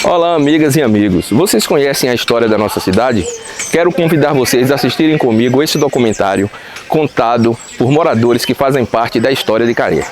Olá, amigas e amigos. Vocês conhecem a história da nossa cidade? Quero convidar vocês a assistirem comigo esse documentário contado por moradores que fazem parte da história de Caé.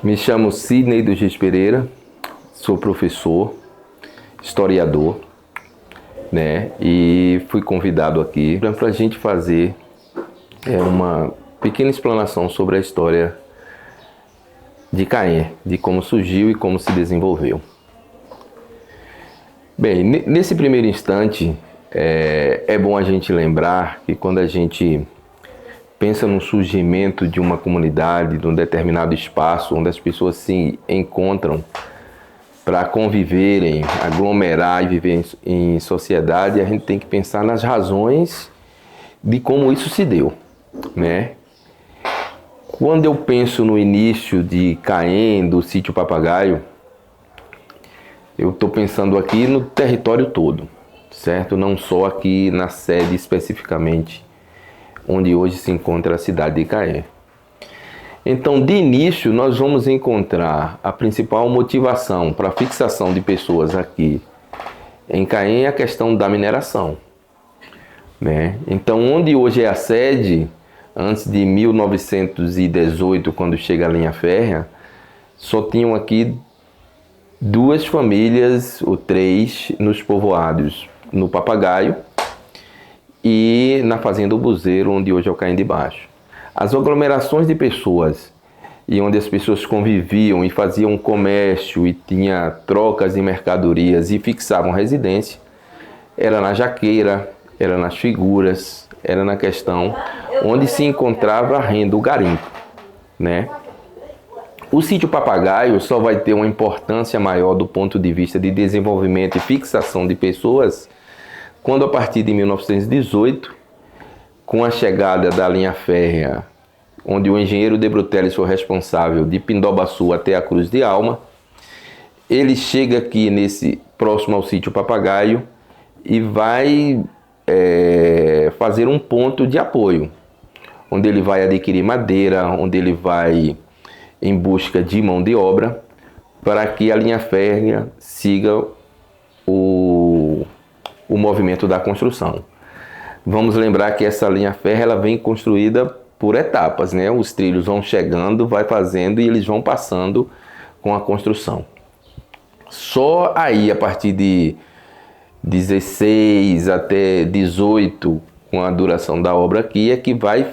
Me chamo Sidney dos Reis Pereira, sou professor, historiador, e fui convidado aqui para a gente fazer uma pequena explanação sobre a história de Caé, de como surgiu e como se desenvolveu. Bem, nesse primeiro instante, é bom a gente lembrar que quando a gente pensa no surgimento de uma comunidade, de um determinado espaço onde as pessoas se encontram para conviverem, aglomerar e viver em sociedade, a gente tem que pensar nas razões de como isso se deu, né? Quando eu penso no início de Caé, do Sítio Papagaio, eu estou pensando aqui no território todo, certo? Não só aqui na sede especificamente, onde hoje se encontra a cidade de Caé. Então, de início, nós vamos encontrar a principal motivação para a fixação de pessoas aqui em Caé é a questão da mineração, né? Então, onde hoje é a sede, antes de 1918, quando chega a linha férrea, só tinham aqui 2 famílias ou 3 nos povoados, no Papagaio e na Fazenda Buzeiro, onde hoje é o Caém de Baixo. As aglomerações de pessoas e onde as pessoas conviviam e faziam comércio e tinha trocas de mercadorias e fixavam residência, era na Jaqueira, era nas Figuras, era na questão onde se encontrava a renda, o garimpo, né? O Sítio Papagaio só vai ter uma importância maior do ponto de vista de desenvolvimento e fixação de pessoas quando, a partir de 1918, com a chegada da linha férrea, onde o engenheiro De Brutelis foi responsável de Pindobaçu até a Cruz de Alma, ele chega aqui próximo ao Sítio Papagaio e vai fazer um ponto de apoio, onde ele vai adquirir madeira, onde ele vai em busca de mão de obra, para que a linha férrea siga o movimento da construção. Vamos lembrar que essa linha férrea ela vem construída por etapas, né? Os trilhos vão chegando, vai fazendo e eles vão passando com a construção. Só aí, a partir de 16 até 18, com a duração da obra aqui, é que vai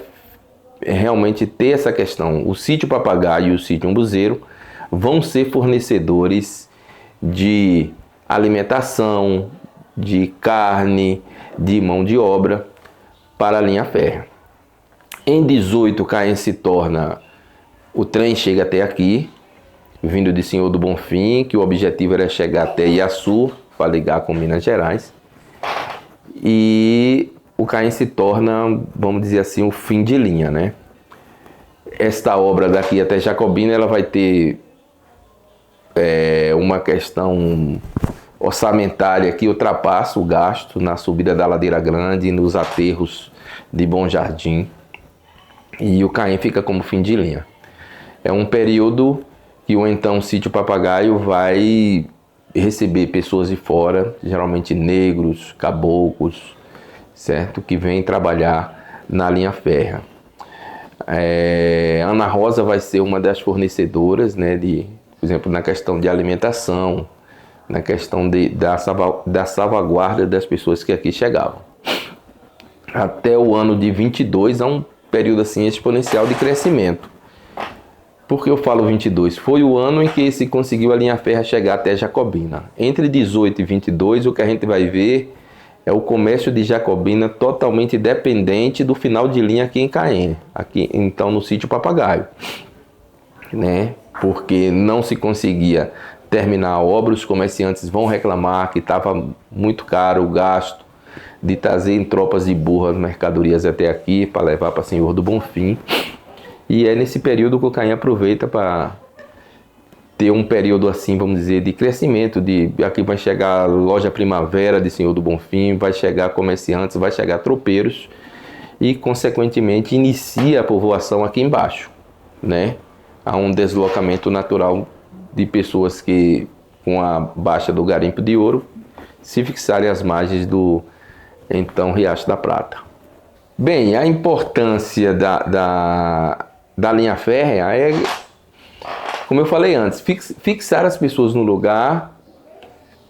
realmente ter essa questão. O Sítio Papagaio e o Sítio Umbuzeiro vão ser fornecedores de alimentação, de carne, de mão de obra para a linha férrea. Em 18, Caém se torna, o trem chega até aqui, vindo de Senhor do Bonfim, que o objetivo era chegar até Iaçu, para ligar com Minas Gerais. E o Caém se torna, vamos dizer assim, o fim de linha, né? Esta obra daqui até Jacobina, ela vai ter uma questão orçamentária que ultrapassa o gasto na subida da Ladeira Grande, nos aterros de Bom Jardim, e o Caém fica como fim de linha. É um período que o então Sítio Papagaio vai receber pessoas de fora, geralmente negros, caboclos, certo? Que vêm trabalhar na linha férrea. Ana Rosa vai ser uma das fornecedoras, né, por exemplo, na questão de alimentação, na questão da salvaguarda das pessoas que aqui chegavam. Até o ano de 22 há um período assim exponencial de crescimento. Por que eu falo 22? Foi o ano em que se conseguiu a linha férrea chegar até Jacobina. Entre 18 e 22, o que a gente vai ver é o comércio de Jacobina totalmente dependente do final de linha aqui em Caém, aqui então no sítio Papagaio, né? Porque não se conseguia terminar a obra, os comerciantes vão reclamar que estava muito caro o gasto de trazer em tropas de burras mercadorias até aqui para levar para Senhor do Bonfim. E é nesse período que o Caém aproveita para ter um período assim, vamos dizer, de crescimento. Aqui vai chegar a loja Primavera de Senhor do Bonfim, vai chegar comerciantes, vai chegar tropeiros e, consequentemente, inicia a povoação aqui embaixo, né? Há um deslocamento natural de pessoas que, com a baixa do garimpo de ouro, se fixarem às margens do então Riacho da Prata. Bem, a importância da linha férrea é, como eu falei antes, fixar as pessoas no lugar.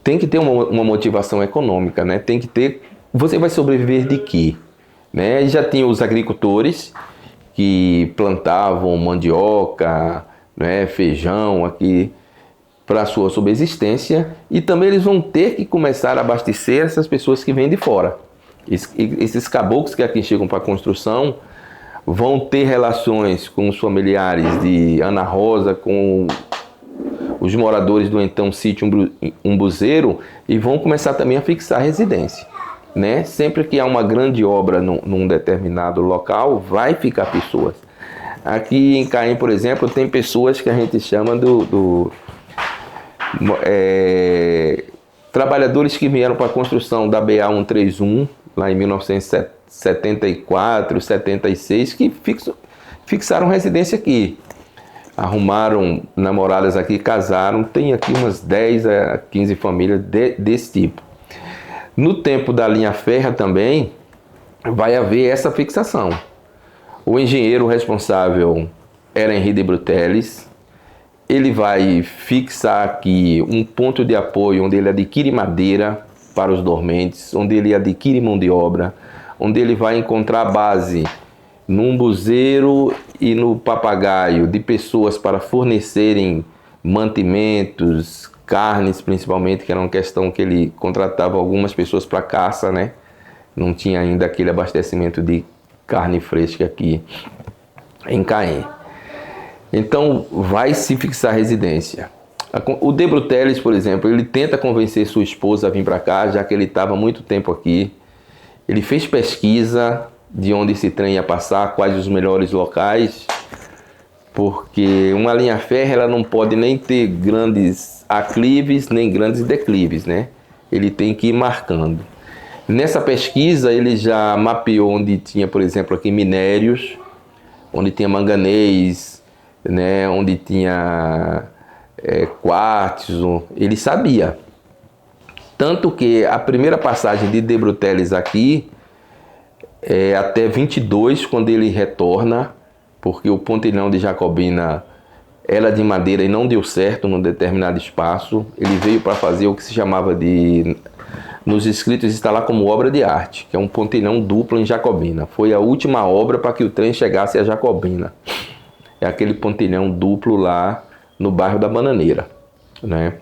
Tem que ter uma motivação econômica, né? Tem que ter. Você vai sobreviver de quê? Né? Já tinha os agricultores que plantavam mandioca, né, feijão aqui para a sua subsistência, e também eles vão ter que começar a abastecer essas pessoas que vêm de fora. Esses caboclos que aqui chegam para a construção vão ter relações com os familiares de Ana Rosa, com os moradores do então sítio Umbuzeiro, e vão começar também a fixar residência, né? Sempre que há uma grande obra num determinado local, vai ficar pessoas. Aqui em Caém, por exemplo, tem pessoas que a gente chama trabalhadores que vieram para a construção da BA 131, lá em 1974, 76, que fixaram residência aqui. Arrumaram namoradas aqui, casaram. Tem aqui umas 10 a 15 famílias desse tipo. No tempo da linha férrea também vai haver essa fixação. O engenheiro responsável era Henri Bruteles. Ele vai fixar aqui um ponto de apoio onde ele adquire madeira para os dormentes, onde ele adquire mão de obra, onde ele vai encontrar base no Umbuzeiro e no Papagaio de pessoas para fornecerem mantimentos, carnes principalmente, que era uma questão que ele contratava algumas pessoas para caça, né? Não tinha ainda aquele abastecimento de carne fresca aqui em Caém. Então vai se fixar residência. O De Bruteles, por exemplo, ele tenta convencer sua esposa a vir para cá, já que ele estava muito tempo aqui. Ele fez pesquisa de onde esse trem ia passar, quais os melhores locais, porque uma linha férrea ela não pode nem ter grandes aclives nem grandes declives, né? Ele tem que ir marcando. Nessa pesquisa ele já mapeou onde tinha, por exemplo, aqui minérios, onde tinha manganês, né? Onde tinha quartzo, ele sabia. Tanto que a primeira passagem de Bruteles aqui é até 22, quando ele retorna, porque o pontilhão de Jacobina era de madeira e não deu certo num determinado espaço. Ele veio para fazer o que se chamava de, nos escritos está lá como obra de arte, que é um pontilhão duplo em Jacobina. Foi a última obra para que o trem chegasse a Jacobina. É aquele pontilhão duplo lá no bairro da Bananeira, né?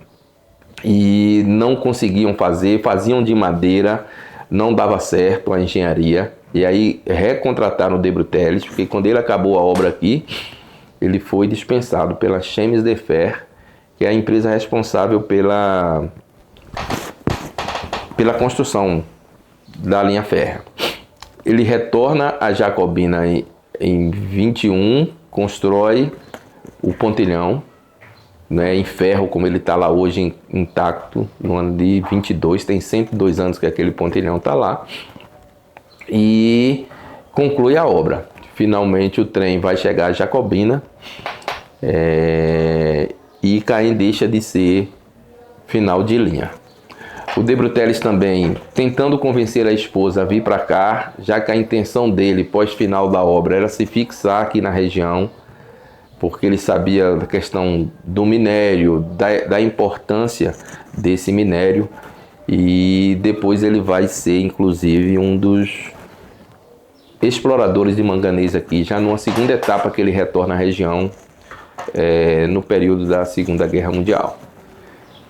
E não conseguiam fazer, faziam de madeira, não dava certo a engenharia. E aí recontrataram o De Bruteles, porque quando ele acabou a obra aqui, ele foi dispensado pela Chemes de Fer, que é a empresa responsável pela construção da linha férrea. Ele retorna a Jacobina em 21, constrói o pontilhão, né, em ferro, como ele está lá hoje intacto, no ano de 22, tem 102 anos que aquele pontilhão está lá, e conclui a obra. Finalmente o trem vai chegar a Jacobina, e Caém deixa de ser final de linha. O De Bruteles também tentando convencer a esposa a vir para cá, já que a intenção dele pós-final da obra era se fixar aqui na região, porque ele sabia da questão do minério, da importância desse minério, e depois ele vai ser inclusive um dos exploradores de manganês aqui, já numa segunda etapa que ele retorna à região no período da Segunda Guerra Mundial.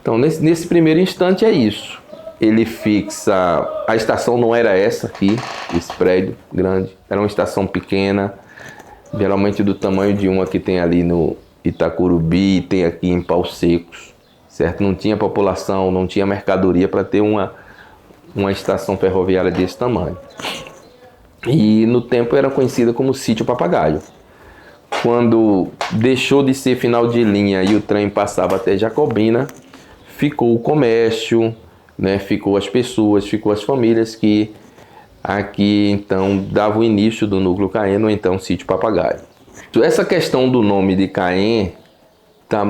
Então, nesse primeiro instante é isso. Ele fixa... A estação não era essa aqui, esse prédio grande. Era uma estação pequena, geralmente do tamanho de uma que tem ali no Itacurubi e tem aqui em Paus Secos, certo? Não tinha população, não tinha mercadoria para ter uma estação ferroviária desse tamanho. E no tempo era conhecida como Sítio Papagaio. Quando deixou de ser final de linha e o trem passava até Jacobina, ficou o comércio, né? Ficou as pessoas, ficou as famílias que aqui então dava o início do núcleo Caen, ou então Sítio Papagaio. Essa questão do nome de Caen está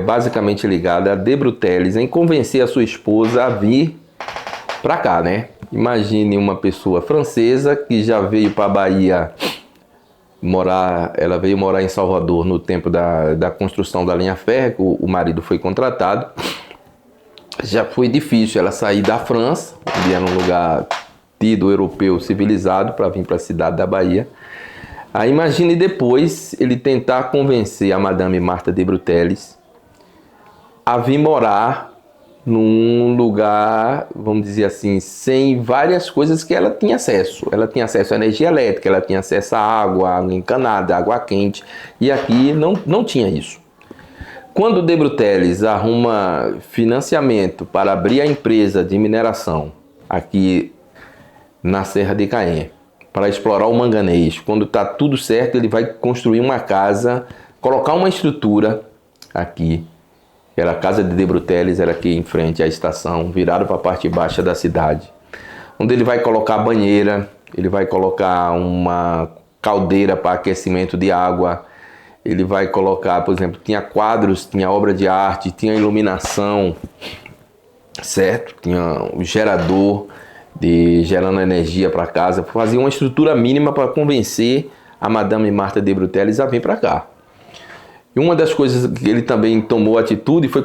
basicamente ligada a De Brutelis em convencer a sua esposa a vir para cá, né? Imagine uma pessoa francesa que já veio para a Bahia morar, ela veio morar em Salvador no tempo da construção da linha férrea, o marido foi contratado. Já foi difícil ela sair da França, onde era um lugar tido europeu civilizado, para vir para a cidade da Bahia. Aí imagine depois ele tentar convencer a Madame Martha de Brutelis a vir morar num lugar, vamos dizer assim, sem várias coisas que ela tinha acesso. Ela tinha acesso à energia elétrica, ela tinha acesso à água encanada, água quente, e aqui não tinha isso. Quando De Brutelis arruma financiamento para abrir a empresa de mineração aqui na Serra de Caen, para explorar o manganês, quando está tudo certo, ele vai construir uma casa, colocar uma estrutura aqui. Era a casa de Brutelis, era aqui em frente à estação, virado para a parte baixa da cidade. Onde ele vai colocar banheira, ele vai colocar uma caldeira para aquecimento de água, ele vai colocar, por exemplo, tinha quadros, tinha obra de arte, tinha iluminação, certo? Tinha um gerador gerando energia para casa, fazia uma estrutura mínima para convencer a Madame Martha de Brutelis a vir para cá. E uma das coisas que ele também tomou atitude foi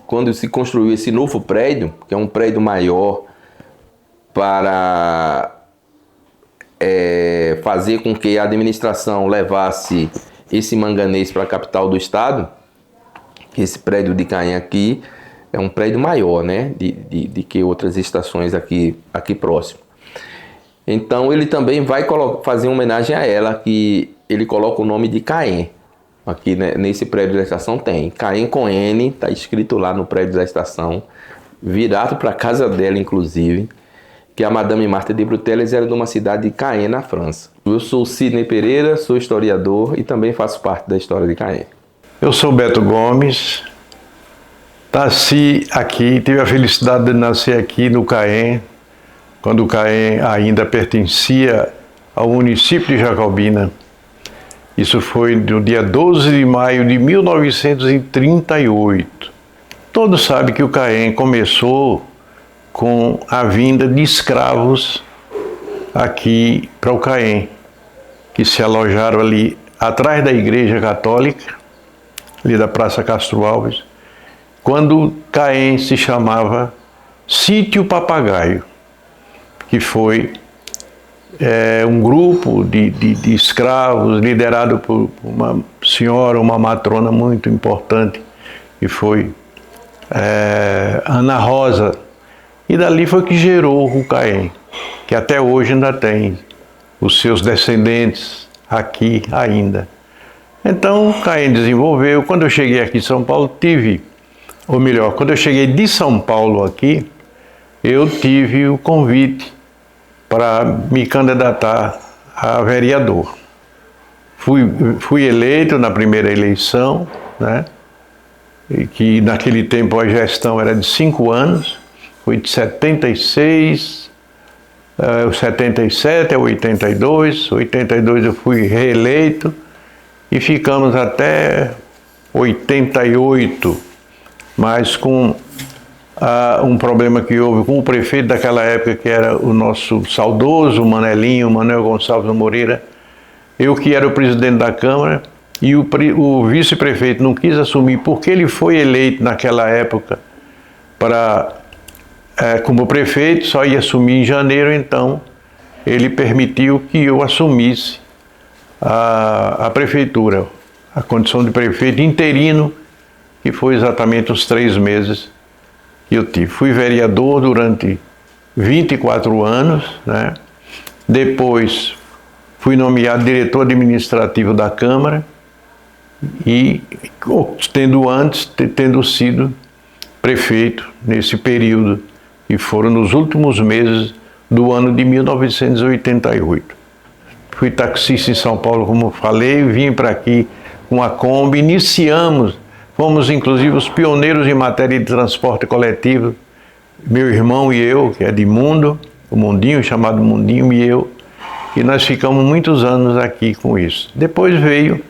quando se construiu esse novo prédio, que é um prédio maior, para fazer com que a administração levasse esse manganês para a capital do estado. Esse prédio de Caen aqui é um prédio maior, né, de que outras estações aqui próximo. Então ele também vai fazer uma homenagem a ela, que ele coloca o nome de Caen. Aqui, né, nesse prédio da estação tem Caen com N, está escrito lá no prédio da estação, virado para a casa dela, inclusive, que a Madame Martha de Brutelis era de uma cidade de Caen, na França. Eu sou Sidney Pereira, sou historiador e também faço parte da história de Caen. Eu sou Beto Gomes, nasci aqui, tive a felicidade de nascer aqui no Caen, quando o Caen ainda pertencia ao município de Jacobina. Isso foi no dia 12 de maio de 1938. Todos sabem que o Caen começou com a vinda de escravos aqui para o Caen, que se alojaram ali atrás da Igreja Católica, ali da Praça Castro Alves, quando Caen se chamava Sítio Papagaio, que foi um grupo de escravos liderado por uma senhora, uma matrona muito importante, que foi Ana Rosa, e dali foi que gerou o Caen, que até hoje ainda tem os seus descendentes aqui ainda. Então o Caen desenvolveu. Quando eu cheguei aqui em São Paulo, quando eu cheguei de São Paulo aqui, eu tive o convite para me candidatar a vereador. Fui eleito na primeira eleição, né? E que naquele tempo a gestão era de 5 anos, foi de 76, 77 a 82, 82 eu fui reeleito e ficamos até 88, mas com um problema que houve com o prefeito daquela época, que era o nosso saudoso Manelinho, Manuel Gonçalves Moreira, eu que era o presidente da Câmara, e o vice-prefeito não quis assumir, porque ele foi eleito naquela época como prefeito, só ia assumir em janeiro, então ele permitiu que eu assumisse a prefeitura, a condição de prefeito interino, que foi exatamente os 3 meses que eu tive. Fui vereador durante 24 anos, né? Depois fui nomeado diretor administrativo da Câmara e tendo sido prefeito nesse período, e foram nos últimos meses do ano de 1988. Fui taxista em São Paulo, como falei, vim para aqui com a Kombi, fomos inclusive os pioneiros em matéria de transporte coletivo, meu irmão e eu, que é de Mundo, o Mundinho, chamado Mundinho, e eu, e nós ficamos muitos anos aqui com isso. Depois veio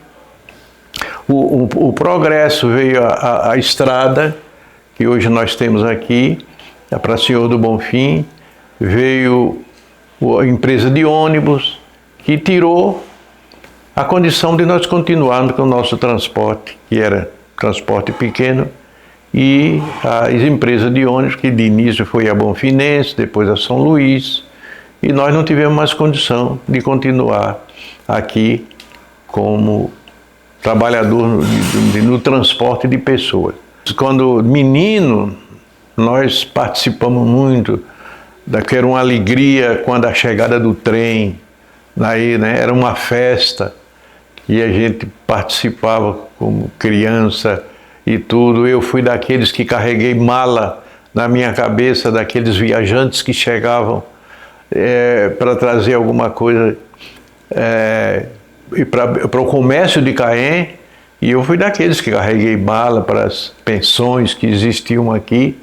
o progresso, veio a estrada, que hoje nós temos aqui, para Senhor do Bonfim, veio a empresa de ônibus, que tirou a condição de nós continuarmos com o nosso transporte, que era transporte pequeno, e as empresas de ônibus, que de início foi a Bonfinense, depois a São Luís, e nós não tivemos mais condição de continuar aqui como trabalhador no transporte de pessoas. Quando menino, nós participamos muito, que era uma alegria quando a chegada do trem, daí, né, era uma festa, e a gente participava como criança e tudo. Eu fui daqueles que carreguei mala na minha cabeça, daqueles viajantes que chegavam para trazer alguma coisa para o comércio de Caém, e eu fui daqueles que carreguei mala para as pensões que existiam aqui.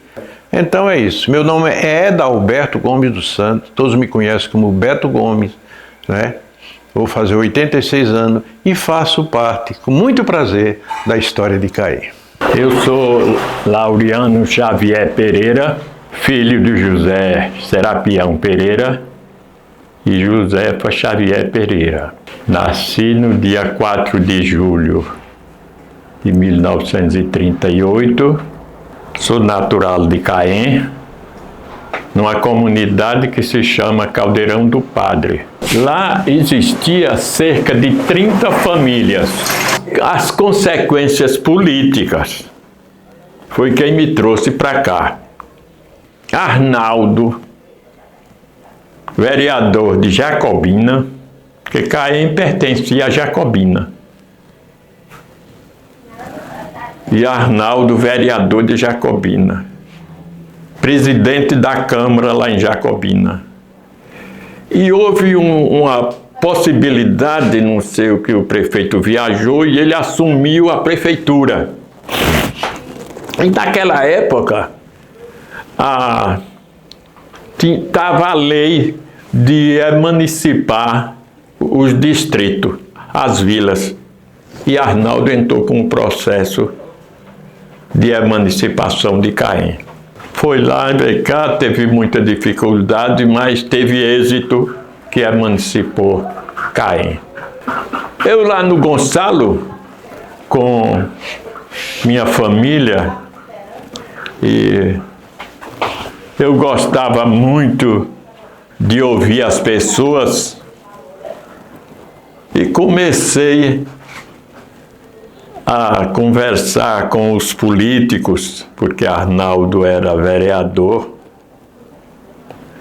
Então é isso. Meu nome é Edalberto Gomes dos Santos, todos me conhecem como Beto Gomes, né? Vou fazer 86 anos e faço parte, com muito prazer, da história de Caém. Eu sou Laureano Xavier Pereira, filho de José Serapião Pereira e Josefa Xavier Pereira. Nasci no dia 4 de julho de 1938, sou natural de Caém, numa comunidade que se chama Caldeirão do Padre. Lá existia cerca de 30 famílias. As consequências políticas foi quem me trouxe para cá. Arnaldo, vereador de Jacobina, porque Caém pertencia a Jacobina. E Arnaldo, vereador de Jacobina, presidente da Câmara lá em Jacobina. E houve uma possibilidade, não sei o que o prefeito viajou, e ele assumiu a prefeitura. E naquela época, estava a lei de emancipar os distritos, as vilas. E Arnaldo entrou com um processo de emancipação de Caém. Foi lá, veio cá, teve muita dificuldade, mas teve êxito, que emancipou Caém. Eu lá no Gonçalo, com minha família, e eu gostava muito de ouvir as pessoas, e comecei a conversar com os políticos, porque Arnaldo era vereador,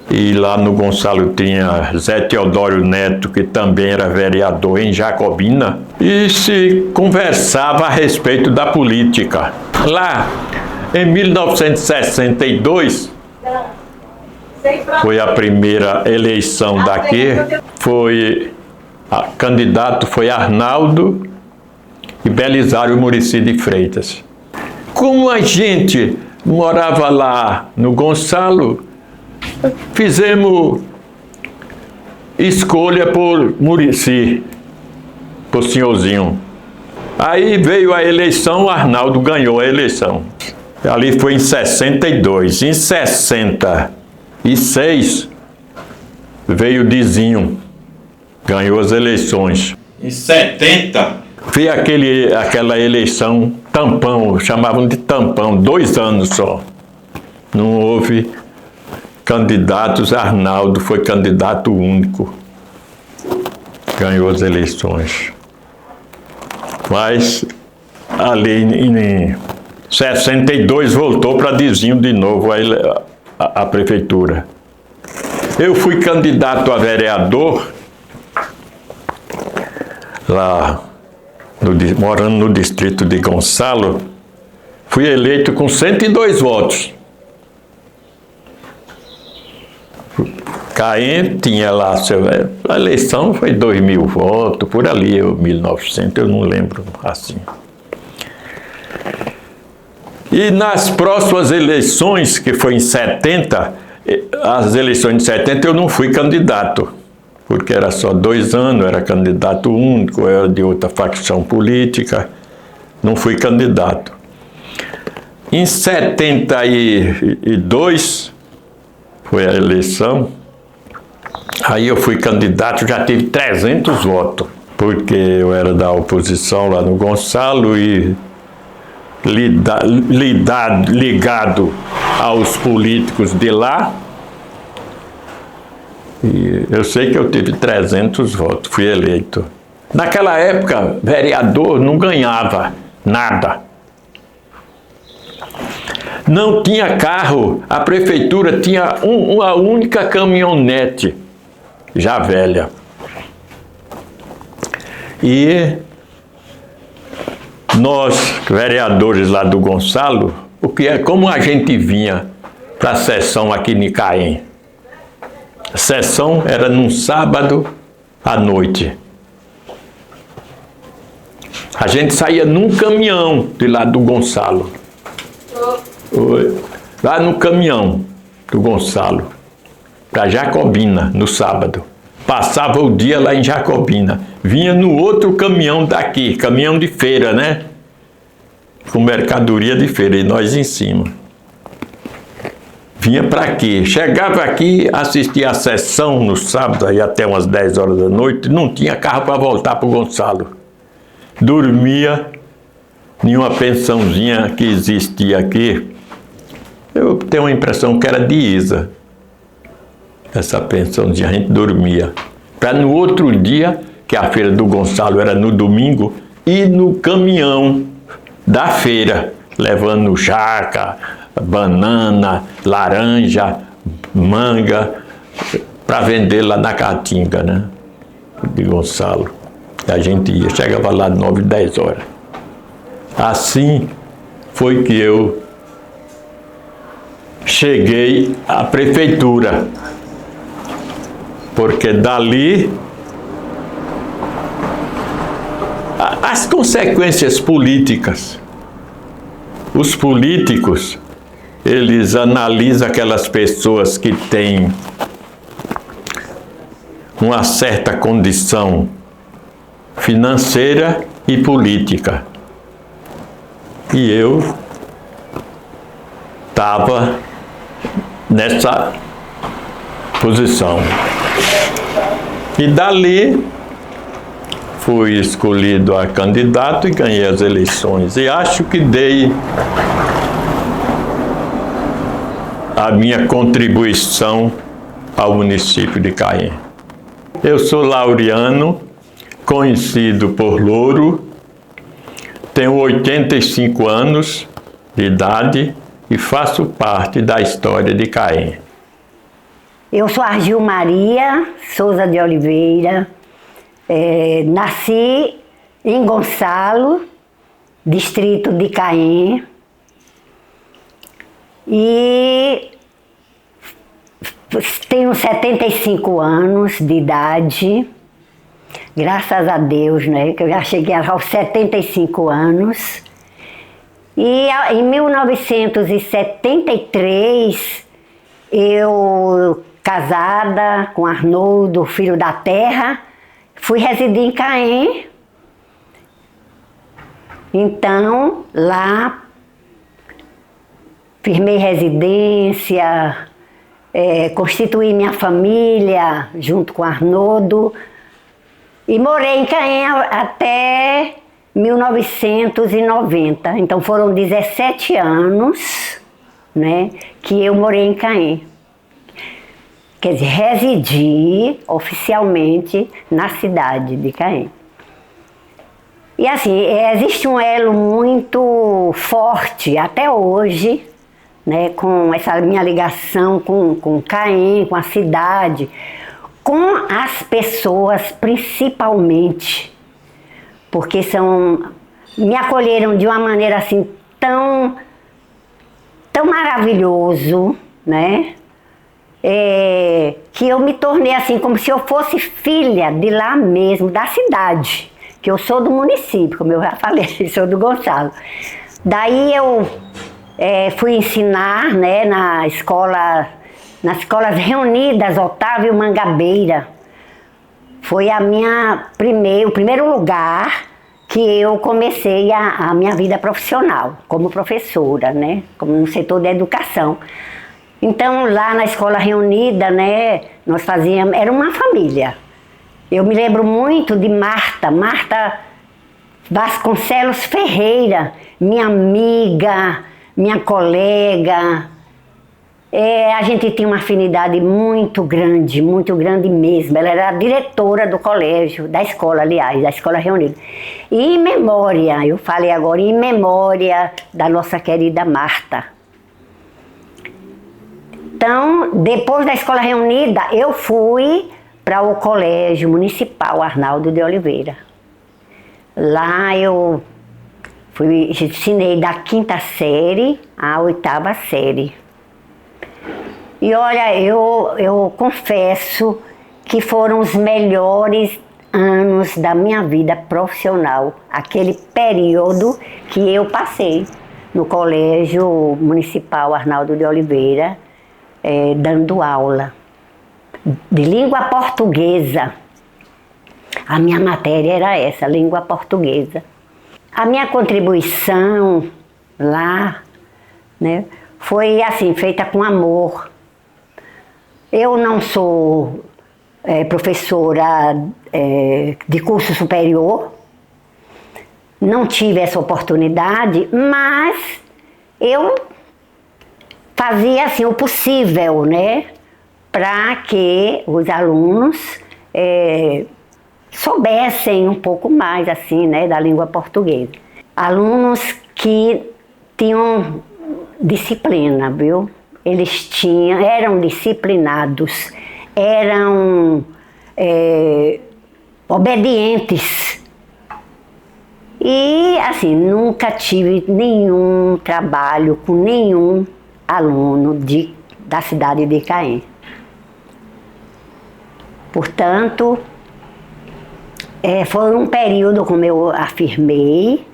e lá no Gonçalo tinha Zé Teodoro Neto, que também era vereador em Jacobina, e se conversava a respeito da política. Lá, em 1962, foi a primeira eleição daqui, candidato foi Arnaldo e Belisário Muricy de Freitas. Como a gente morava lá no Gonçalo, fizemos escolha por Muricy, por senhorzinho. Aí veio a eleição, o Arnaldo ganhou a eleição. Ali foi em 62. Em 66 veio o Dizinho, ganhou as eleições. Em 70 veio aquela eleição tampão, chamavam de tampão, 2 anos só. Não houve candidatos, Arnaldo foi candidato único. Ganhou as eleições. Mas ali em 62 voltou para Dizinho de novo a prefeitura. Eu fui candidato a vereador lá, morando no distrito de Gonçalo, fui eleito com 102 votos. Caém tinha lá, a eleição foi 2.000 votos, por ali, 1.900, eu não lembro assim. E nas próximas eleições, que foi em 70, as eleições de 70 eu não fui candidato, porque era só 2 anos, era candidato único, era de outra facção política, não fui candidato. Em 72 foi a eleição, aí eu fui candidato, já tive 300 votos, porque eu era da oposição lá no Gonçalo e ligado aos políticos de lá. E eu sei que eu tive 300 votos, fui eleito. Naquela época, vereador não ganhava nada. Não tinha carro, a prefeitura tinha uma única caminhonete, já velha. E nós, vereadores lá do Gonçalo, como a gente vinha para a sessão aqui em Caém? A sessão era num sábado à noite. A gente saía num caminhão de lá do Gonçalo. Lá no caminhão do Gonçalo, para Jacobina, no sábado. Passava o dia lá em Jacobina. Vinha no outro caminhão daqui, caminhão de feira, né? Com mercadoria de feira, e nós em cima. Vinha para aqui. Chegava aqui, assistia a sessão no sábado, aí até umas 10 horas da noite, não tinha carro para voltar para o Gonçalo. Dormia em uma pensãozinha que existia aqui. Eu tenho a impressão que era de Isa. Essa pensãozinha, a gente dormia. Para no outro dia, que a feira do Gonçalo era no domingo, ir no caminhão da feira, levando jaca, banana, laranja, manga, para vender lá na Caatinga, né? De Gonçalo. E a gente ia, chegava lá 9, 10 horas. Assim foi que eu cheguei à prefeitura, porque dali as consequências políticas, os políticos, eles analisam aquelas pessoas que têm uma certa condição financeira e política. E eu estava nessa posição. E dali fui escolhido a candidato e ganhei as eleições. E acho que dei a minha contribuição ao município de Caém. Eu sou Laureano, conhecido por Louro, tenho 85 anos de idade e faço parte da história de Caém. Eu sou Argil Maria Souza de Oliveira, nasci em Gonçalo, distrito de Caém, e tenho 75 anos de idade, graças a Deus, né, que eu já cheguei aos 75 anos. E em 1973, eu, casada com Arnoldo, filho da terra, fui residir em Caém. Então, lá, firmei residência, constituí minha família junto com Arnoldo e morei em Caém até 1990. Então foram 17 anos, né, que eu morei em Caém. Quer dizer, residi oficialmente na cidade de Caém. E assim, existe um elo muito forte até hoje, né, com essa minha ligação com Caém, com a cidade, com as pessoas principalmente, porque me acolheram de uma maneira assim tão maravilhoso, né? Que eu me tornei assim como se eu fosse filha de lá mesmo, da cidade, que eu sou do município, como eu já falei, sou do Gonçalo. Daí eu fui ensinar, né, nas escolas reunidas Otávio Mangabeira. Foi o primeiro lugar que eu comecei a minha vida profissional, como professora, né, como no setor da educação. Então, lá na escola reunida, né, nós fazíamos, era uma família. Eu me lembro muito de Marta Vasconcelos Ferreira, minha amiga, minha colega. A gente tinha uma afinidade muito grande mesmo. Ela era a diretora do colégio, da escola, aliás, da escola reunida. E em memória, eu falei agora, em memória da nossa querida Marta. Então, depois da escola reunida, eu fui para o Colégio Municipal Arnaldo de Oliveira. Lá eu ensinei da 5ª série à 8ª série. E olha, eu confesso que foram os melhores anos da minha vida profissional, aquele período que eu passei no Colégio Municipal Arnaldo de Oliveira, dando aula de língua portuguesa. A minha matéria era essa, língua portuguesa. A minha contribuição lá, né, foi assim, feita com amor. Eu não sou professora de curso superior, não tive essa oportunidade, mas eu fazia assim o possível, né, para que os alunos soubessem um pouco mais assim, né, da língua portuguesa. Alunos que tinham disciplina, viu? Eles eram disciplinados, eram obedientes. E assim, nunca tive nenhum trabalho com nenhum aluno da cidade de Caém. Portanto, foi um período, como eu afirmei,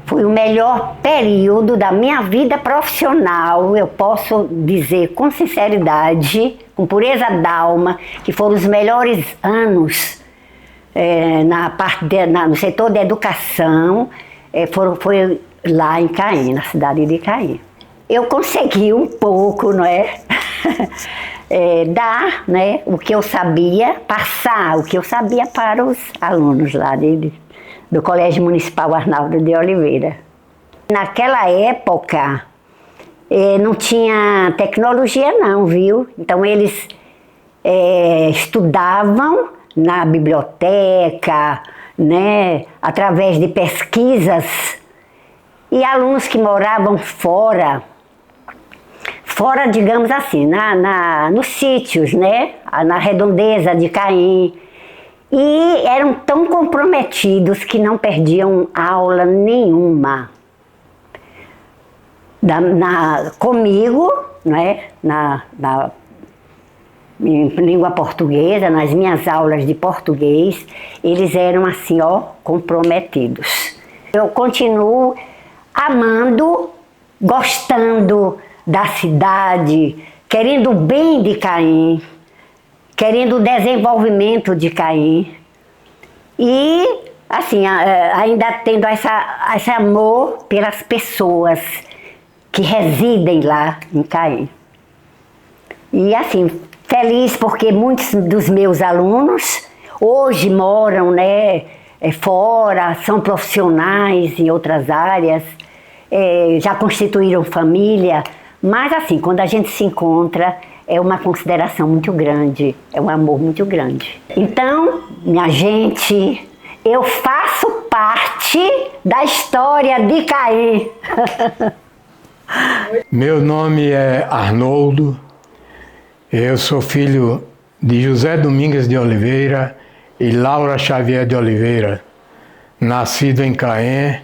foi o melhor período da minha vida profissional. Eu posso dizer com sinceridade, com pureza d'alma, que foram os melhores anos no setor da educação, foi lá em Caém, na cidade de Caém. Eu consegui um pouco, não é? Dar, né, o que eu sabia, passar o que eu sabia para os alunos lá do Colégio Municipal Arnaldo de Oliveira. Naquela época, não tinha tecnologia não, viu? Então eles estudavam na biblioteca, né, através de pesquisas, e alunos que moravam fora, digamos assim, nos sítios, né, na redondeza de Caém, e eram tão comprometidos que não perdiam aula nenhuma. Comigo, né, em língua portuguesa, nas minhas aulas de português, eles eram assim, ó, comprometidos. Eu continuo amando, gostando da cidade, querendo o bem de Caém, querendo o desenvolvimento de Caém. E, assim, ainda tendo esse amor pelas pessoas que residem lá em Caém. E, assim, feliz porque muitos dos meus alunos hoje moram, né, fora, são profissionais em outras áreas, já constituíram família, mas assim, quando a gente se encontra, é uma consideração muito grande, é um amor muito grande. Então, minha gente, eu faço parte da história de Caém. Meu nome é Arnoldo, eu sou filho de José Domingues de Oliveira e Laura Xavier de Oliveira, nascido em Caém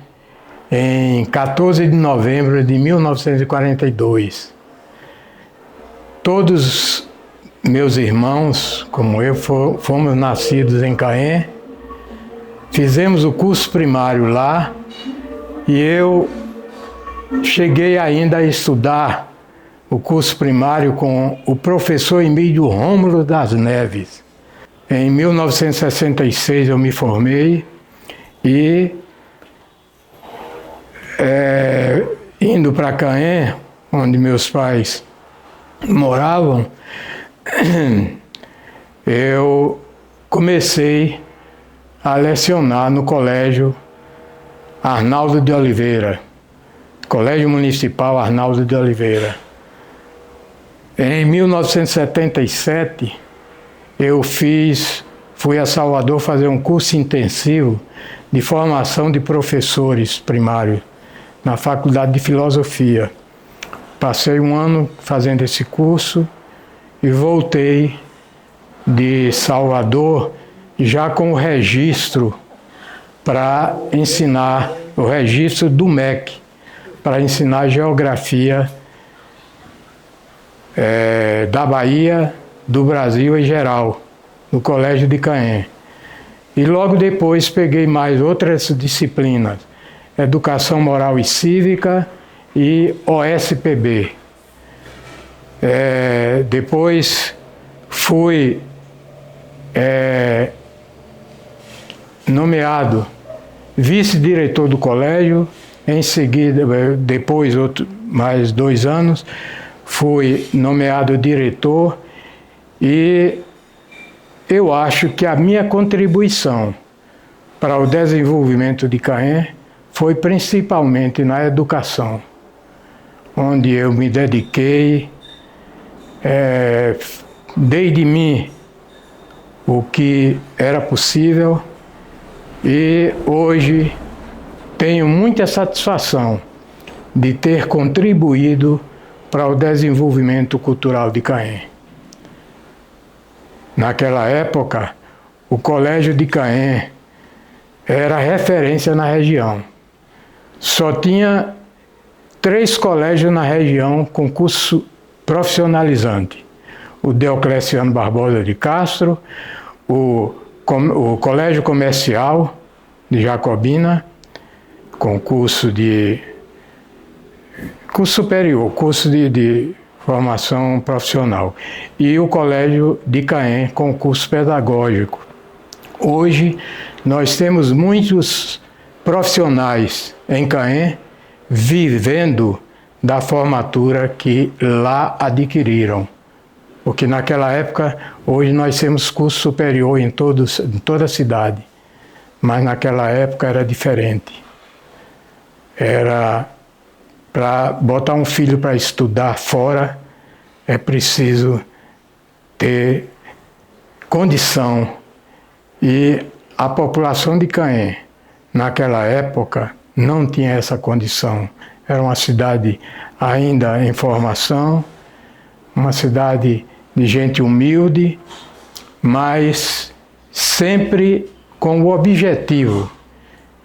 em 14 de novembro de 1942. Todos meus irmãos, como eu, fomos nascidos em Caém, fizemos o curso primário lá e eu cheguei ainda a estudar o curso primário com o professor Emílio Rômulo das Neves. Em 1966 eu me formei e indo para Caém, onde meus pais moravam, eu comecei a lecionar no Colégio Arnaldo de Oliveira, Colégio Municipal Arnaldo de Oliveira. Em 1977, eu fui a Salvador fazer um curso intensivo de formação de professores primários na Faculdade de Filosofia. Passei um ano fazendo esse curso e voltei de Salvador já com o registro para ensinar, o registro do MEC, para ensinar geografia da Bahia, do Brasil em geral, no Colégio de Caém. E logo depois peguei mais outras disciplinas, Educação Moral e Cívica e OSPB. Depois fui nomeado vice-diretor do colégio, em seguida, depois mais 2 anos, fui nomeado diretor e eu acho que a minha contribuição para o desenvolvimento de Caém foi principalmente na educação, onde eu me dediquei, dei de mim o que era possível e hoje tenho muita satisfação de ter contribuído para o desenvolvimento cultural de Caém. Naquela época, o Colégio de Caém era referência na região. Só tinha 3 colégios na região com curso profissionalizante. O Deocleciano Barbosa de Castro, o Colégio Comercial de Jacobina, com curso superior, curso de formação profissional, e o Colégio de Caém com curso pedagógico. Hoje nós temos muitos profissionais em Caém vivendo da formatura que lá adquiriram. Porque naquela época, hoje nós temos curso superior em toda a cidade, mas naquela época era diferente. Era para botar um filho para estudar fora, é preciso ter condição. E a população de Caém, naquela época, não tinha essa condição. Era uma cidade ainda em formação, uma cidade de gente humilde, mas sempre com o objetivo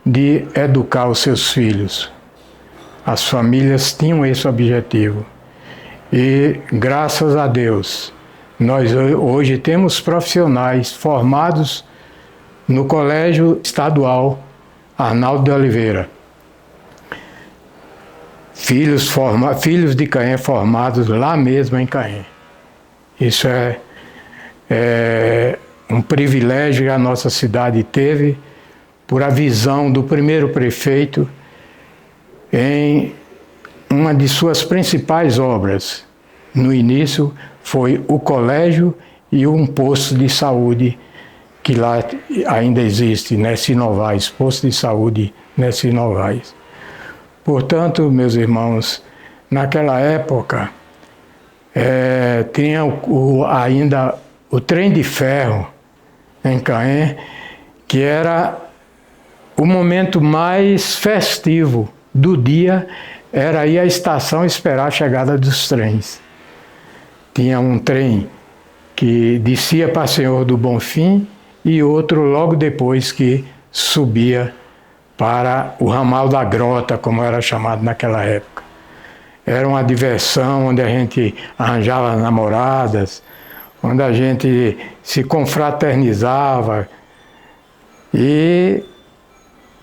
de educar os seus filhos. As famílias tinham esse objetivo. E, graças a Deus, nós hoje temos profissionais formados no Colégio Estadual Arnaldo de Oliveira. Filhos de Caém formados lá mesmo em Caém. Isso é um privilégio que a nossa cidade teve por a visão do primeiro prefeito em uma de suas principais obras. No início foi o colégio e um posto de saúde que lá ainda existe, Nessi Novaes, posto de saúde Nessi Novaes. Portanto, meus irmãos, naquela época tinha ainda o trem de ferro em Caém, que era o momento mais festivo do dia era ir à estação esperar a chegada dos trens. Tinha um trem que descia para Senhor do Bonfim e outro logo depois que subia para o ramal da Grota, como era chamado naquela época. Era uma diversão onde a gente arranjava namoradas, onde a gente se confraternizava. E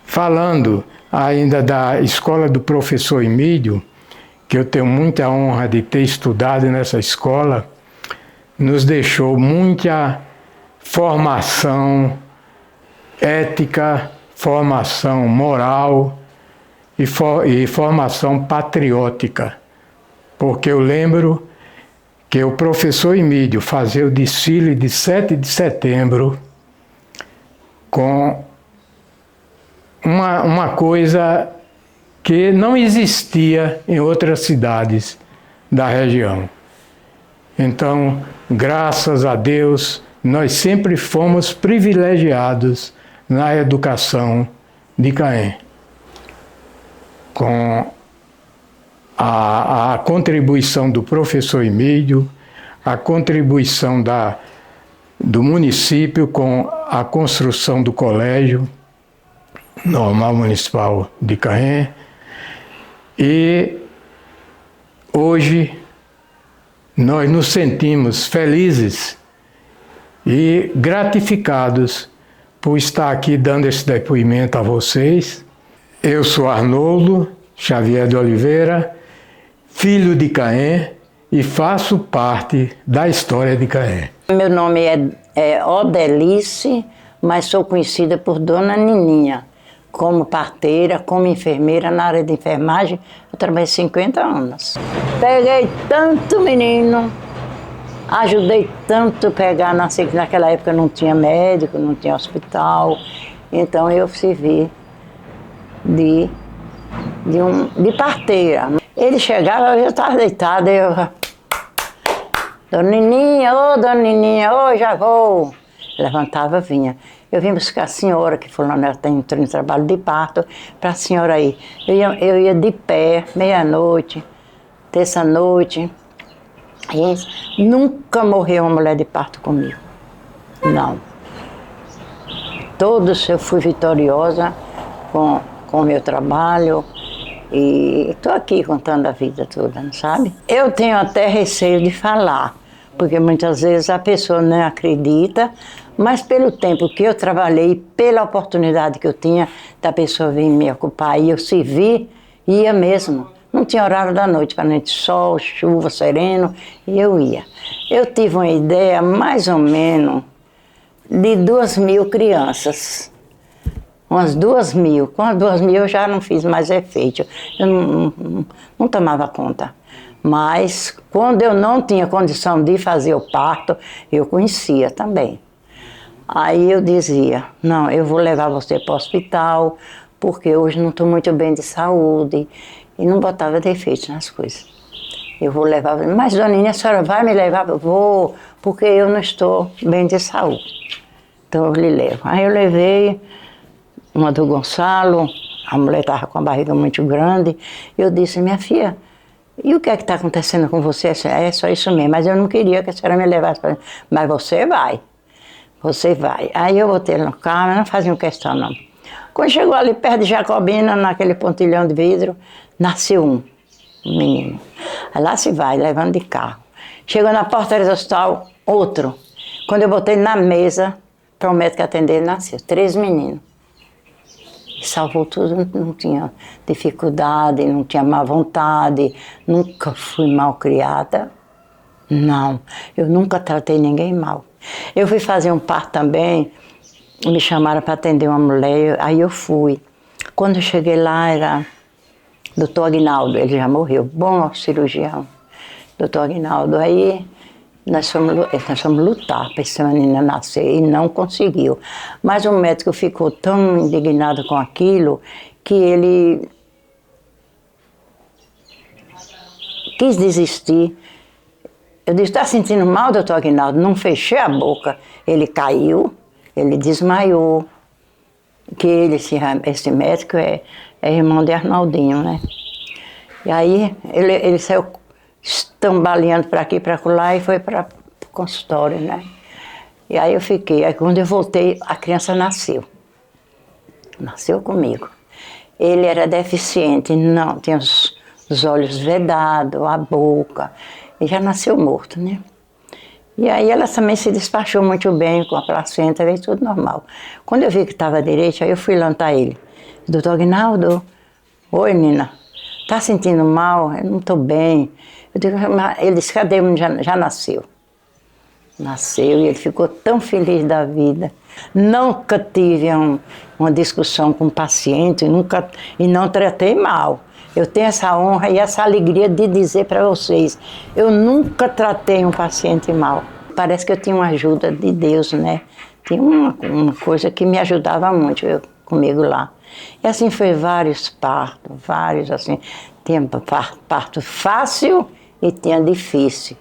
falando ainda da escola do professor Emílio, que eu tenho muita honra de ter estudado nessa escola, nos deixou muita formação ética, formação moral e formação patriótica. Porque eu lembro que o professor Emílio fazia o desfile de 7 de setembro com uma coisa que não existia em outras cidades da região. Então, graças a Deus, nós sempre fomos privilegiados na educação de Caém. Com a contribuição do professor Emílio, a contribuição do município com a construção do Colégio Normal Municipal de Caém. E hoje nós nos sentimos felizes e gratificados por estar aqui dando esse depoimento a vocês. Eu sou Arnoldo Xavier de Oliveira, filho de Caém, e faço parte da história de Caém. Meu nome é Odelice, mas sou conhecida por Dona Nininha. Como parteira, como enfermeira na área de enfermagem, eu trabalhei 50 anos. Peguei tanto menino, ajudei tanto a pegar, naquela época não tinha médico, não tinha hospital, então eu servi de parteira. Ele chegava, eu já estava deitada, eu... Dona Nininha, ô, já vou. Levantava, vinha. Eu vim buscar a senhora, que fulano entrou em trabalho de parto, para a senhora aí. Eu ia de pé, meia-noite, terça-noite. E nunca morreu uma mulher de parto comigo. Não. Todos eu fui vitoriosa com o meu trabalho. E estou aqui contando a vida toda, não sabe? Eu tenho até receio de falar, porque muitas vezes a pessoa não acredita, mas pelo tempo que eu trabalhei, pela oportunidade que eu tinha da pessoa vir me ocupar e eu servi, ia mesmo. Não tinha horário da noite, para noite sol, chuva, sereno, e eu ia. Eu tive uma ideia mais ou menos de 2.000 crianças. Umas 2.000. Com as 2.000 eu já não fiz mais efeito. Eu não tomava conta. Mas quando eu não tinha condição de fazer o parto, eu conhecia também. Aí eu dizia, não, eu vou levar você para o hospital, porque hoje não estou muito bem de saúde. E não botava defeito nas coisas. Eu vou levar, mas Dona Nininha, a senhora vai me levar? Eu vou, porque eu não estou bem de saúde. Então eu lhe levo. Aí eu levei uma do Gonçalo, a mulher estava com a barriga muito grande. Eu disse, minha filha, e o que é que está acontecendo com você? É só isso mesmo, mas eu não queria que a senhora me levasse para... Mas você vai. Aí eu botei no carro, não fazia questão não. Quando chegou ali perto de Jacobina, naquele pontilhão de vidro, nasceu um menino. Aí lá se vai, levando de carro. Chegou na porta do hospital, outro. Quando eu botei na mesa, para o médico atender, nasceu 3 meninos. Salvou tudo, não tinha dificuldade, não tinha má vontade, nunca fui mal criada. Não, eu nunca tratei ninguém mal. Eu fui fazer um parto também, me chamaram para atender uma mulher, aí eu fui. Quando eu cheguei lá, era Dr. Aguinaldo, ele já morreu, bom cirurgião, Dr. Aguinaldo. Aí nós fomos lutar para essa menina nascer e não conseguiu. Mas o médico ficou tão indignado com aquilo que ele quis desistir. Eu disse, está sentindo mal, doutor Aguinaldo? Não fechei a boca. Ele caiu, ele desmaiou. que esse médico é irmão de Arnaldinho, né? E aí ele saiu estambaleando para aqui, para lá e foi para o consultório, né? E aí eu fiquei. Aí quando eu voltei, a criança nasceu. Nasceu comigo. Ele era deficiente, não, tinha os olhos vedados, a boca, e já nasceu morto, né? E aí ela também se despachou muito bem com a placenta, veio tudo normal. Quando eu vi que estava direito, aí eu fui lançar ele. Doutor Aguinaldo, oi Nina, tá sentindo mal? Eu não estou bem. Eu digo, ele disse, cadê? Já nasceu. Nasceu e ele ficou tão feliz da vida. Nunca tive uma discussão com o paciente, e não tratei mal. Eu tenho essa honra e essa alegria de dizer para vocês, eu nunca tratei um paciente mal. Parece que eu tinha uma ajuda de Deus, né? Tinha uma coisa que me ajudava muito comigo lá. E assim foi vários partos, assim. Tinha parto fácil e tinha difícil.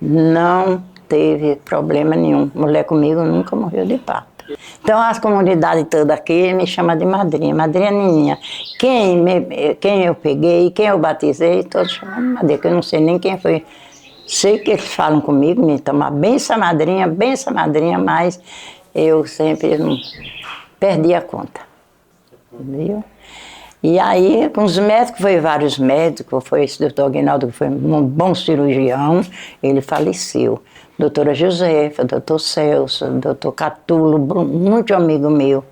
Não teve problema nenhum. Mulher comigo nunca morreu de parto. Então as comunidades todas aqui me chamam de madrinha, madrinha Nininha. Quem eu peguei, quem eu batizei, todos chamam de madrinha, que eu não sei nem quem foi. Sei que eles falam comigo, me tomam benção madrinha, mas eu sempre perdi a conta. Viu? E aí, com os médicos, foi vários médicos, foi esse doutor Aguinaldo, que foi um bom cirurgião, ele faleceu. Doutora Josefa, doutor Celso, doutor Catulo, muito amigo meu.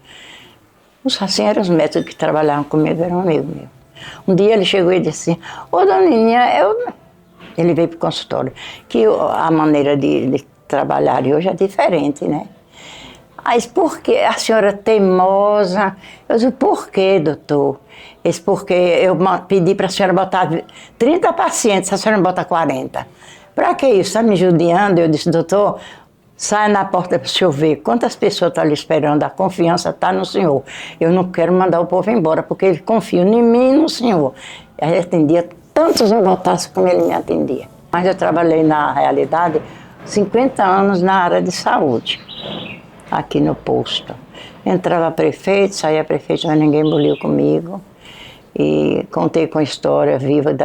Assim eram os médicos que trabalhavam comigo, eram amigos meus. Um dia ele chegou e disse assim, ô dona Nininha, ele veio para o consultório, que a maneira de trabalhar hoje é diferente, né? Mas por que a senhora é teimosa? Eu disse, por quê, doutor? Ele disse, porque eu pedi para a senhora botar 30 pacientes, a senhora bota 40. Para que isso? Está me judiando? Eu disse, doutor, saia na porta para o senhor ver quantas pessoas estão ali esperando, a confiança está no senhor. Eu não quero mandar o povo embora, porque eles confiam em mim e no senhor. Aí atendia tantos não voltassem como ele me atendia. Mas eu trabalhei na realidade 50 anos na área de saúde, aqui no posto. Entrava prefeito, saía prefeito, mas ninguém boliu comigo. E contei com a história viva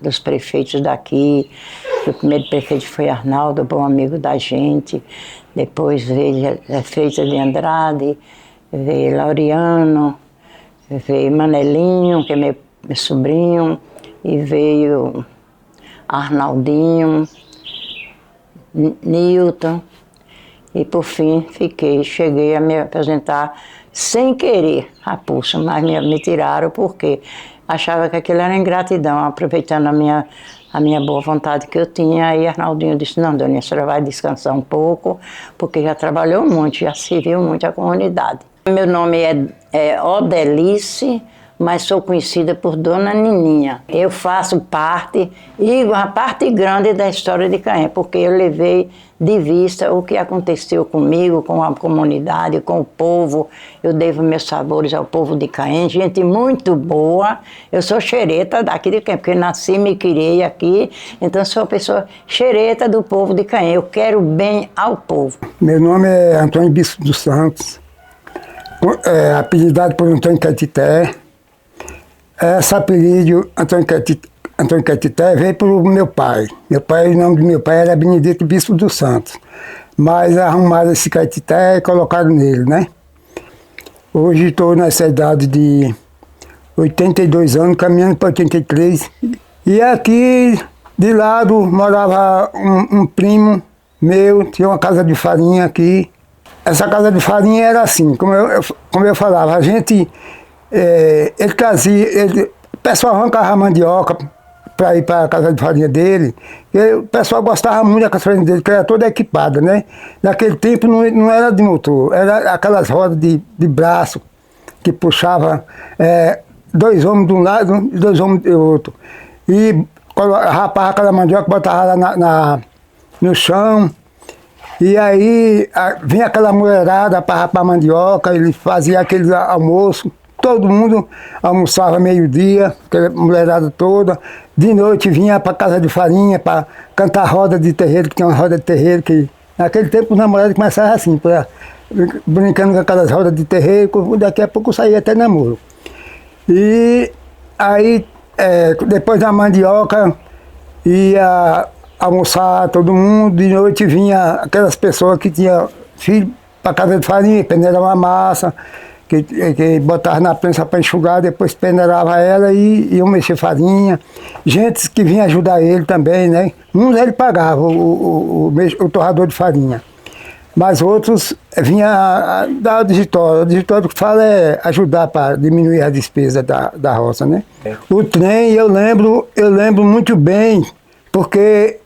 dos prefeitos daqui. O primeiro prefeito foi Arnaldo, bom amigo da gente. Depois veio Freitas de Andrade, veio Laureano, veio Manelinho, que é meu sobrinho, e veio Arnaldinho, Nilton. E por fim cheguei a me apresentar sem querer a pulso, mas me tiraram porque achava que aquilo era ingratidão, aproveitando a minha boa vontade que eu tinha. Aí Arnaldinho disse, não, dona, a senhora vai descansar um pouco, porque já trabalhou muito, já serviu muito a comunidade. Meu nome é Odelice, mas sou conhecida por Dona Nininha. Eu faço parte, e uma parte grande da história de Caém, porque eu levei de vista o que aconteceu comigo, com a comunidade, com o povo. Eu devo meus sabores ao povo de Caém, gente muito boa. Eu sou xereta daqui de Caém, porque nasci e me criei aqui, então sou uma pessoa xereta do povo de Caém. Eu quero bem ao povo. Meu nome é Antônio Bispo dos Santos, apelidado por Antônio Catité. Esse apelido, Antônio Catité, veio pelo meu pai. O nome do meu pai era Benedito Bispo dos Santos. Mas arrumaram esse Catité e colocaram nele, né? Hoje estou nessa idade de 82 anos, caminhando para 83. E aqui, de lado, morava um primo meu, tinha uma casa de farinha aqui. Essa casa de farinha era assim, como eu falava, a gente... ele trazia, o pessoal arrancava a mandioca para ir para a casa de farinha dele, e o pessoal gostava muito da casa de farinha dele, que era toda equipada, né? Naquele tempo não era de motor, era aquelas rodas de braço que puxava 2 homens de um lado e 2 homens do outro. E rapava aquela mandioca, botava lá no chão, e aí vinha aquela mulherada para rapar a mandioca, ele fazia aquele almoço. Todo mundo almoçava meio-dia, aquela mulherada toda. De noite vinha para casa de farinha para cantar roda de terreiro, que tinha uma roda de terreiro, que naquele tempo os namorados começavam assim, brincando com aquelas rodas de terreiro, daqui a pouco eu saía até namoro. E aí, depois da mandioca, ia almoçar todo mundo, de noite vinha aquelas pessoas que tinham filho para casa de farinha, peneirava uma massa, que botava na prensa para enxugar, depois peneirava ela e iam mexer farinha. Gente que vinha ajudar ele também, né? Uns ele pagava o torrador de farinha, mas outros vinha dar o digitório. O digitório que fala é ajudar para diminuir a despesa da roça, né? O trem eu lembro muito bem, porque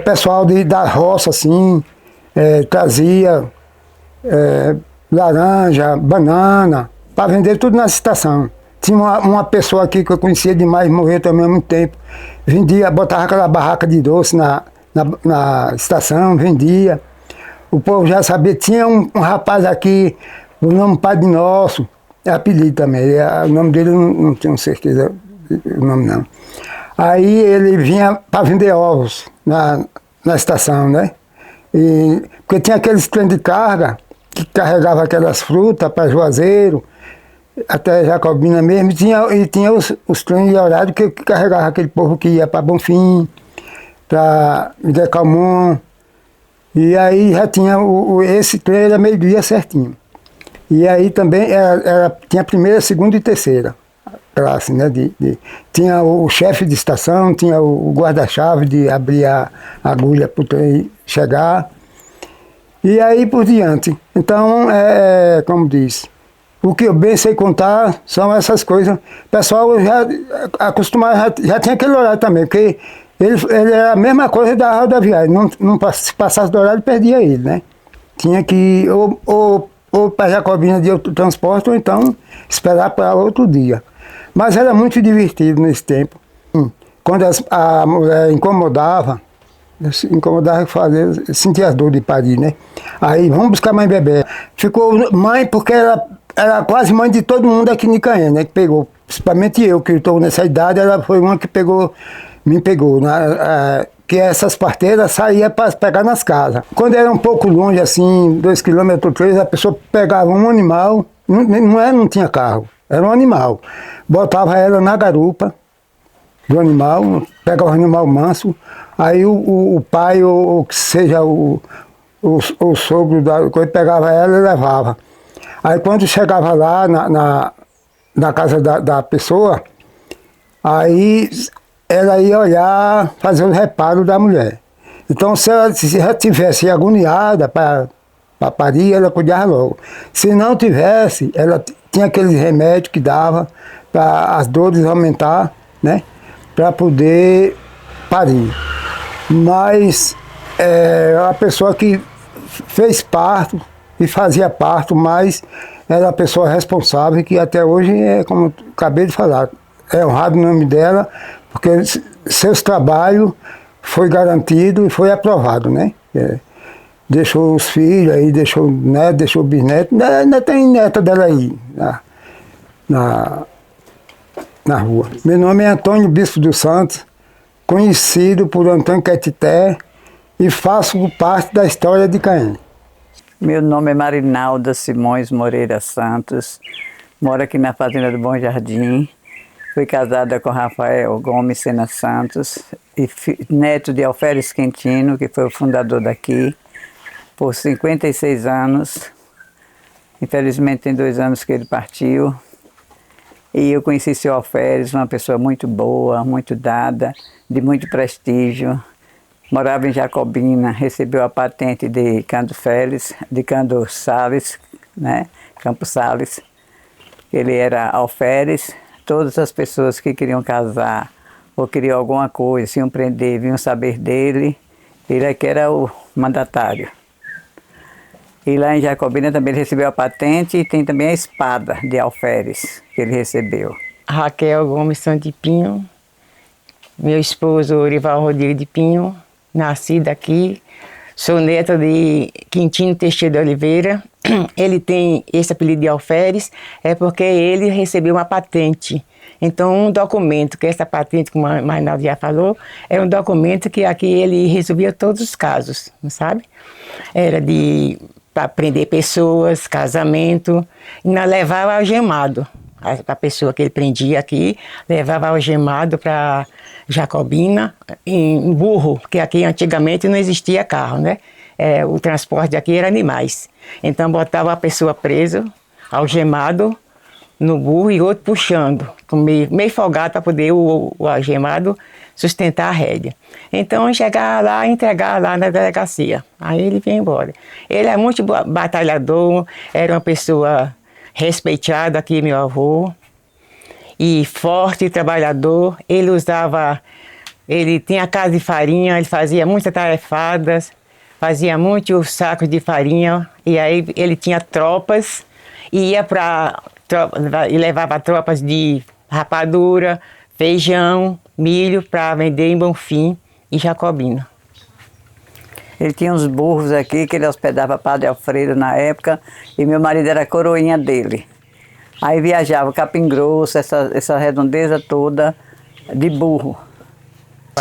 pessoal da roça, assim, trazia laranja, banana, para vender tudo na estação. Tinha uma pessoa aqui que eu conhecia demais, morreu também há muito tempo. Vendia, botava aquela barraca de doce na estação, vendia. O povo já sabia, tinha um rapaz aqui, o nome Padre Nosso, é apelido também, o nome dele eu não tenho certeza, o nome não. Aí ele vinha para vender ovos na estação, né? Porque tinha aqueles trem de carga que carregava aquelas frutas para Juazeiro, até Jacobina mesmo, e tinha os trens de horário que carregava aquele povo que ia para Bonfim, para Miguel Calmon, e aí já tinha esse trem, era meio-dia certinho. E aí também tinha primeira, segunda e terceira classe, né? Tinha o chefe de estação, tinha o guarda-chave de abrir a agulha para o trem chegar, e aí por diante. Então, como diz, o que eu bem sei contar são essas coisas. O pessoal já acostumado, já tinha aquele horário também, porque ele era a mesma coisa da rodoviária, se passasse do horário, perdia ele, né? Tinha que ir ou para Jacobina de outro transporte, ou então esperar para outro dia. Mas era muito divertido nesse tempo. Quando a mulher incomodava fazer, sentia as dores de parir, né? Aí, vamos buscar mãe bebê. Ficou mãe porque era quase mãe de todo mundo aqui em Icaém, né? Que pegou, principalmente eu, que estou nessa idade, ela foi uma que me pegou, né? Que essas parteiras saíam para pegar nas casas. Quando era um pouco longe, assim, 2 km, 3, a pessoa pegava um animal, não tinha carro, era um animal. Botava ela na garupa do animal, pegava o animal manso, aí o pai, ou que seja o sogro da coisa, pegava ela e levava. Aí quando chegava lá na casa da pessoa, aí ela ia olhar, fazer o reparo da mulher. Então, se ela estivesse agoniada para parir, ela cuidava logo. Se não tivesse, ela tinha aquele remédio que dava para as dores aumentar, né? Para poder parir. Mas a pessoa que fez parto e fazia parto, mas era a pessoa responsável, que até hoje como eu acabei de falar, é honrado o nome dela, porque seus trabalhos foi garantido e foi aprovado, né? Deixou os filhos aí, deixou neto, deixou bisneto, ainda tem neta dela aí na rua. Meu nome é Antônio Bispo dos Santos, conhecido por Antônio Caetité, e faço parte da história de Icaém. Meu nome é Marinalda Simões Moreira Santos, moro aqui na Fazenda do Bom Jardim. Fui casada com Rafael Gomes Sena Santos, e neto de Alferes Quintino, que foi o fundador daqui, por 56 anos. Infelizmente tem 2 anos que ele partiu. E eu conheci seu Alferes, uma pessoa muito boa, muito dada, de muito prestígio. Morava em Jacobina, recebeu a patente de Cando Félix, de Cando Salles, né? Campos Salles. Ele era Alferes. Todas as pessoas que queriam casar ou queriam alguma coisa, se iam prender, vinham saber dele. Ele é que era o mandatário. E lá em Jacobina também ele recebeu a patente, e tem também a espada de Alferes que ele recebeu. Raquel Gomes Santos de Pinho, meu esposo Orival Rodrigues de Pinho, nascido aqui, sou neta de Quintino Teixeira de Oliveira. Ele tem esse apelido de Alferes, é porque ele recebeu uma patente. Então, um documento, que essa patente, como a Marinalda já falou, é um documento que aqui ele resolvia todos os casos, não sabe? Era de para prender pessoas, casamento, e ainda levava algemado. A pessoa que ele prendia aqui, levava algemado para Jacobina em burro, porque aqui antigamente não existia carro, né? O transporte aqui era animais. Então botava a pessoa presa, algemado, no burro e outro puxando, meio folgado para poder o algemado sustentar a rédea. Então eu chegava lá, entregava lá na delegacia. Aí ele vinha embora. Ele é muito batalhador, era uma pessoa respeitada aqui, meu avô, e forte, trabalhador. Ele tinha casa de farinha, ele fazia muitas tarefadas, fazia muitos sacos de farinha, e aí ele tinha tropas, e e levava tropas de rapadura, feijão, milho para vender em Bonfim e Jacobina. Ele tinha uns burros aqui que ele hospedava Padre Alfredo na época, e meu marido era a coroinha dele. Aí viajava Capim Grosso, essa redondeza toda de burro.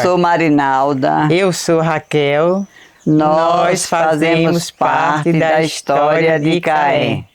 Sou Marinalda. Eu sou Raquel. Nós fazemos parte da história de Caém.